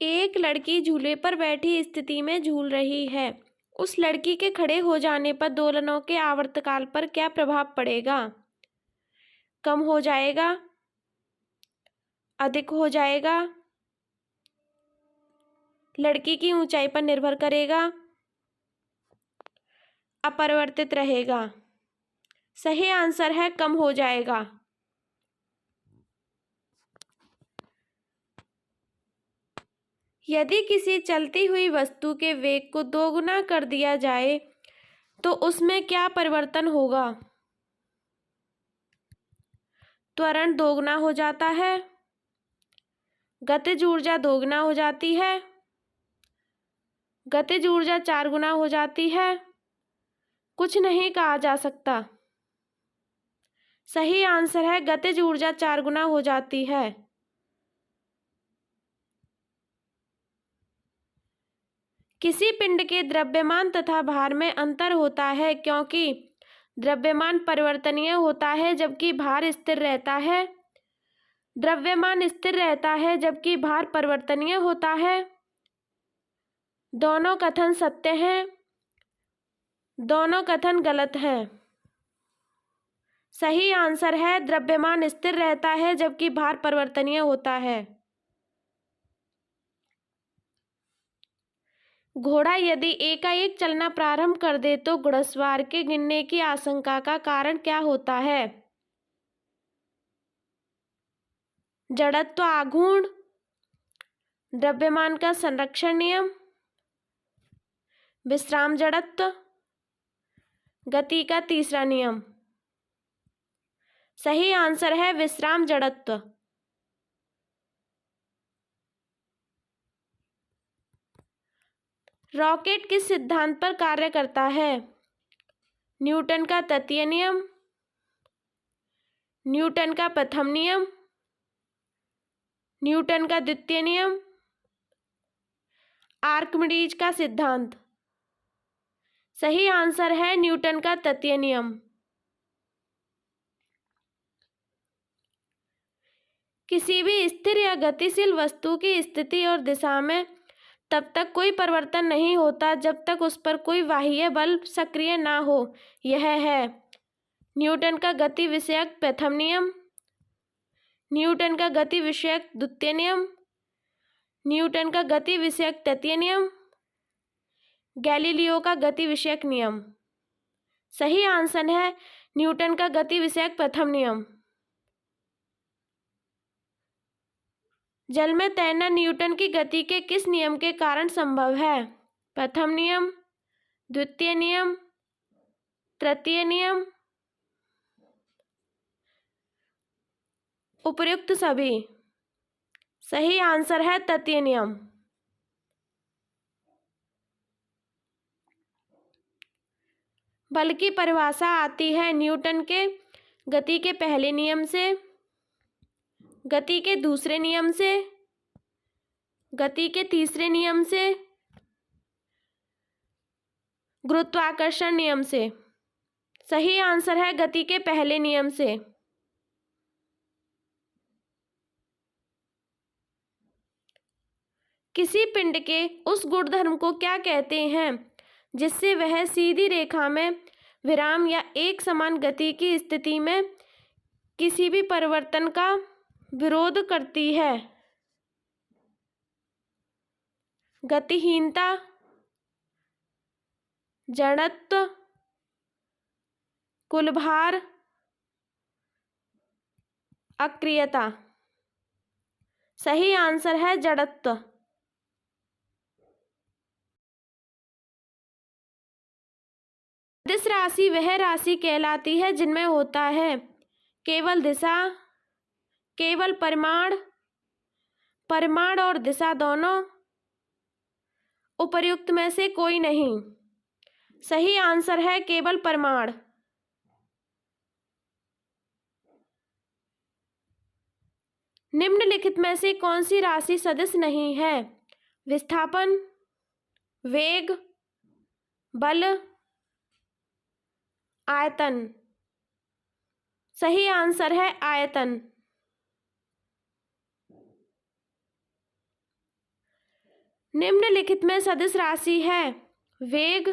एक लड़की झूले पर बैठी स्थिति में झूल रही है। उस लड़की के खड़े हो जाने पर दोलनों के आवर्तकाल पर क्या प्रभाव पड़ेगा? कम हो जाएगा, अधिक हो जाएगा, लड़की की ऊंचाई पर निर्भर करेगा, अपरिवर्तित रहेगा। सही आंसर है कम हो जाएगा। यदि किसी चलती हुई वस्तु के वेग को दोगुना कर दिया जाए तो उसमें क्या परिवर्तन होगा? त्वरण दोगुना हो जाता है, गतिज ऊर्जा दोगुना हो जाती है, गतिज ऊर्जा 4 गुना हो जाती है, कुछ नहीं कहा जा सकता। सही आंसर है गतिज ऊर्जा 4 गुना हो जाती है। किसी पिंड के द्रव्यमान तथा भार में अंतर होता है क्योंकि द्रव्यमान परिवर्तनीय होता है जबकि भार स्थिर रहता है। द्रव्यमान स्थिर रहता है जबकि भार परिवर्तनीय होता है। दोनों कथन सत्य हैं, दोनों कथन गलत हैं। सही आंसर है द्रव्यमान स्थिर रहता है जबकि भार परिवर्तनीय होता है। घोड़ा यदि एकाएक चलना प्रारंभ कर दे तो घुड़सवार के गिरने की आशंका का कारण क्या होता है? जड़त्व आघूर्ण, द्रव्यमान का संरक्षण नियम, विश्राम जड़त्व, गति का तीसरा नियम। सही आंसर है विश्राम जड़त्व। रॉकेट किस सिद्धांत पर कार्य करता है? न्यूटन का तृतीय नियम, न्यूटन का प्रथम नियम, न्यूटन का द्वितीय नियम, आर्किमिडीज का सिद्धांत। सही आंसर है न्यूटन का तृतीय नियम। किसी भी स्थिर या गतिशील वस्तु की स्थिति और दिशा में तब तक कोई परिवर्तन नहीं होता जब तक उस पर कोई बाह्य बल सक्रिय ना हो। यह है न्यूटन का गति विषयक प्रथम नियम, न्यूटन का गति विषयक द्वितीय नियम, न्यूटन का गति विषयक तृतीय नियम, गैलीलियो का गति विषयक नियम। सही आंसर है न्यूटन का गति विषयक प्रथम नियम। जल में तैरना न्यूटन की गति के किस नियम के कारण संभव है? प्रथम नियम, द्वितीय नियम, तृतीय नियम, उपर्युक्त सभी। सही आंसर है तृतीय नियम। बल की परिभाषा आती है न्यूटन के गति के पहले नियम से, गति के दूसरे नियम से, गति के तीसरे नियम से, गुरुत्वाकर्षण नियम से। सही आंसर है गति के पहले नियम से। किसी पिंड के उस गुणधर्म को क्या कहते हैं जिससे वह सीधी रेखा में विराम या एक समान गति की स्थिति में किसी भी परिवर्तन का विरोध करती है? गतिहीनता, जड़त्व, कुल भार, अक्रियता। सही आंसर है जड़त्व। सदिश राशि वह राशि कहलाती है जिनमें होता है केवल दिशा, केवल परिमाण, परिमाण और दिशा दोनों, उपर्युक्त में से कोई नहीं। सही आंसर है केवल परिमाण। निम्नलिखित में से कौन सी राशि सदिश नहीं है? विस्थापन, वेग, बल, आयतन। सही आंसर है आयतन। निम्नलिखित में सदिश राशि है वेग,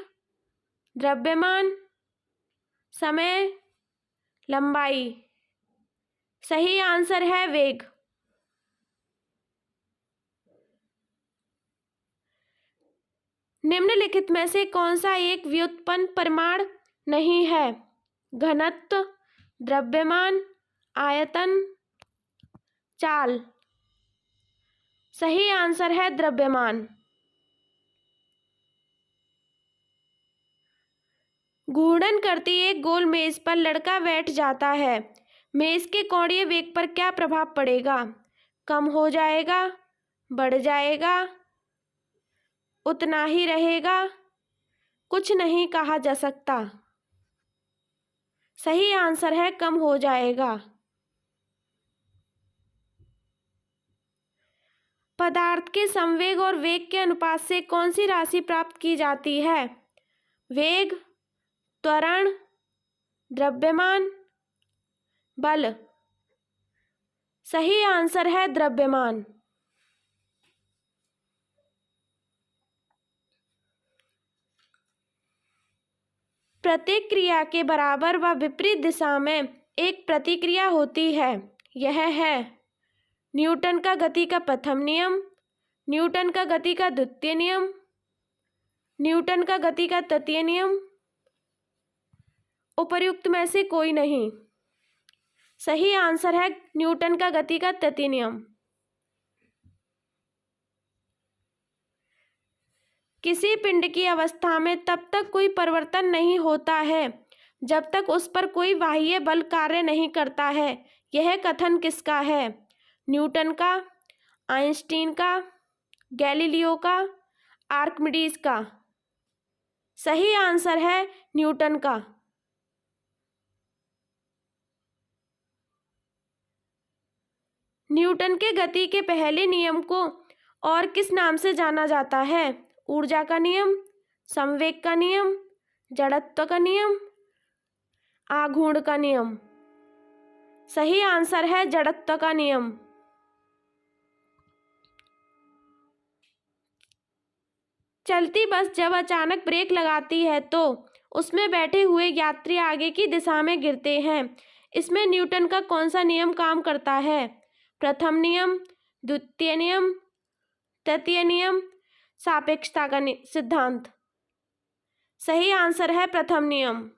द्रव्यमान, समय, लंबाई। सही आंसर है वेग। निम्नलिखित में से कौन सा एक व्युत्पन्न परिमाण नहीं है? घनत्व, द्रव्यमान, आयतन, चाल। सही आंसर है द्रव्यमान। घूर्णन करती एक गोल मेज पर लड़का बैठ जाता है। मेज के कोणीय वेग पर क्या प्रभाव पड़ेगा? कम हो जाएगा, बढ़ जाएगा, उतना ही रहेगा, कुछ नहीं कहा जा सकता। सही आंसर है कम हो जाएगा। पदार्थ के संवेग और वेग के अनुपात से कौन सी राशि प्राप्त की जाती है? वेग, त्वरण, द्रव्यमान, बल। सही आंसर है द्रव्यमान। प्रत्येक क्रिया के बराबर व विपरीत दिशा में एक प्रतिक्रिया होती है। यह है न्यूटन का गति का प्रथम नियम, न्यूटन का गति का द्वितीय नियम, न्यूटन का गति का तृतीय नियम, उपर्युक्त में से कोई नहीं। सही आंसर है न्यूटन का गति का तृतीय नियम। किसी पिंड की अवस्था में तब तक कोई परिवर्तन नहीं होता है जब तक उस पर कोई बाह्य बल कार्य नहीं करता है। यह कथन किसका है? न्यूटन का, आइंस्टीन का, गैलीलियो का, आर्किमिडीज का। सही आंसर है न्यूटन का। न्यूटन के गति के पहले नियम को और किस नाम से जाना जाता है? ऊर्जा का नियम, संवेग का नियम, जड़त्व का नियम, आघूर्ण का नियम। सही आंसर है जड़त्व का नियम। चलती बस जब अचानक ब्रेक लगाती है तो उसमें बैठे हुए यात्री आगे की दिशा में गिरते हैं। इसमें न्यूटन का कौन सा नियम काम करता है? प्रथम नियम, द्वितीय नियम, तृतीय नियम, सापेक्षता का सिद्धांत। सही आंसर है प्रथम नियम।